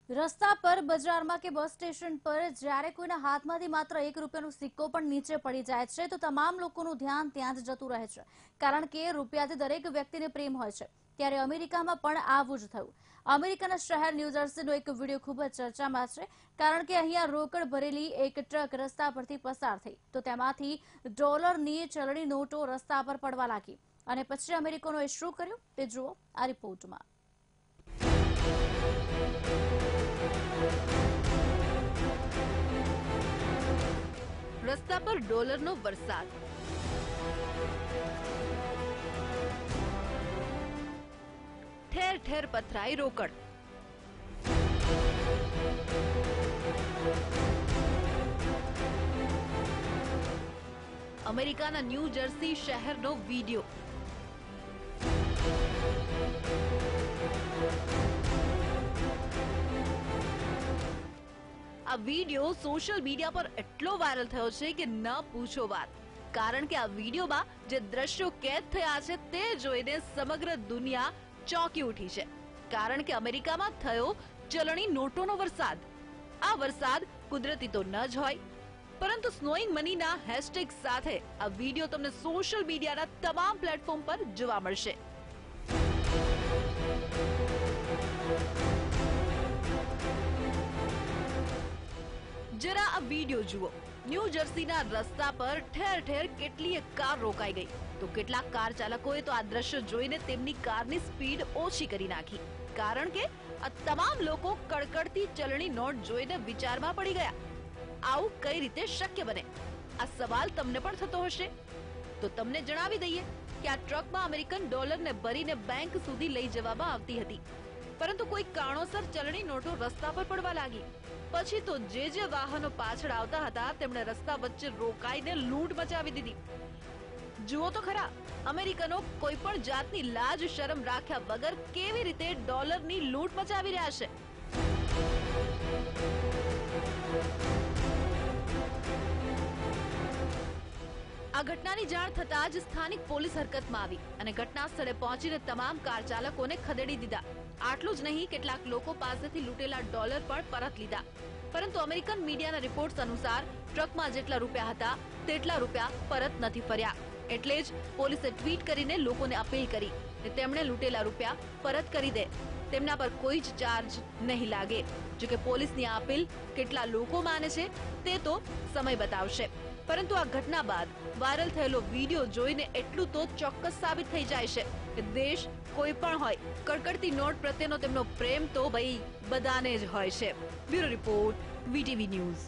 રસ્તા પર બજારમાં કે બસ સ્ટેશન પર જ્યારે કોઈના હાથમાંથી માત્ર ₹1નો સિક્કો પણ નીચે પડી જાય છે તો તમામ લોકોનું ધ્યાન ત્યાં જ જતું રહે છે, કારણ કે રૂપિયાથી દરેક વ્યક્તિને પ્રેમ હોય છે। ત્યારે અમેરિકામાં પણ આવું જ થયું। અમેરિકાના શહેર ન્યૂજર્સીનો એક વિડીયો ખૂબ જ ચર્ચામાં છે, કારણ કે અહીંયા રોકડ ભરેલી એક ટ્રક રસ્તા પરથી પસાર થઈ તો તેમાંથી ડોલરની ચલણી નોટો રસ્તા પર પડવા લાગી અને પછી અમેરિકનોએ શું કર્યું તે જુઓ આ રિપોર્ટમાં। રસ્તા પર ડોલરનો વરસાદ, ઠેર ઠેર પથરાઈ રોકડ। અમેરિકાના ન્યૂ જર્સી શહેરનો વિડીયો। આ વિડીયો સોશિયલ મીડિયા પર એટલો વાયરલ થયો છે કે ન પૂછો વાત, કારણ કે આ વિડીયોમાં જે દ્રશ્યો કેદ થયા છે તે જોઈને સમગ્ર દુનિયા ચોંકી ઉઠી છે, કારણ કે અમેરિકામાં થયો ચલણી નોટોનો વરસાદ। આ વરસાદ કુદરતી તો ન જ હોય, પરંતુ સ્નોઈંગ મનીના હેશટેગ સાથે આ વિડીયો તમને સોશિયલ મીડિયાના તમામ પ્લેટફોર્મ પર જોવા મળશે। જરા આ વિડીયો જુઓ। ન્યૂ જર્સીના રસ્તા પર ઠેર ઠેર કેટલીય કાર રોકાઈ ગઈ તો કેટલાક કાર ચાલકોએ તો આ દ્રશ્ય જોઈને તેમની કારની સ્પીડ ઓછી કરી નાખી, કારણ કે આ તમામ લોકો કડકડતી ચલણી નોટ જોઈને વિચારમાં પડી ગયા। આવું કઈ રીતે શક્ય બને? આ સવાલ તમને પણ થતો હશે, તો તમને જણાવી દઈએ કે આ ટ્રકમાં અમેરિકન ડોલરને ભરીને બેંક સુધી લઈ જવામાં આવતી હતી, પરંતુ કોઈ કારણોસર ચલણી નોટો રસ્તા પર પડવા લાગી। પછી તો જે વાહનો પાછળ આવતા હતા તેમણે રસ્તા વચ્ચે રોકાઈને લૂંટ મચાવી દીધી। જુઓ તો ખરા, અમેરિકનો કોઈ પણ જાતની લાજ શરમ રાખ્યા વગર કેવી રીતે ડોલરની લૂંટ મચાવી રહ્યા છે। આ ઘટનાની જાણ થતાં જ સ્થાનિક પોલીસ હરકતમાં આવી અને ઘટના સ્થળે પહોંચીને તમામ કાર ચાલકોને ખદેડી દીધા। આટલું જ નહીં, કેટલાક લોકો પાસેથી લૂંટેલા ડોલર પણ પરત લીધા, પરંતુ અમેરિકન મીડિયાના રિપોર્ટ્સ અનુસાર ટ્રકમાં જેટલા રૂપિયા હતા તેટલા રૂપિયા પરત નથી ફર્યા। એટલે જ પોલીસે ટ્વીટ કરીને લોકોને અપીલ કરી કે તેમણે લૂંટેલા રૂપિયા પરત કરી દે, તેમના પર કોઈ જ ચાર્જ નહીં લાગે। જો કે પોલીસની આ અપીલ કેટલા લોકો માને છે તે તો સમય બતાવશે, પરંતુ આ ઘટના બાદ વાયરલ થયેલો વિડીયો જોઈને એટલું તો ચોક્કસ સાબિત થઈ જાય છે કે દેશ કોઈ પણ હોય, કડકડતી નોટ પ્રત્યેનો તેમનો પ્રેમ તો ભાઈ બધાને જ હોય છે। Bureau report, VTV news.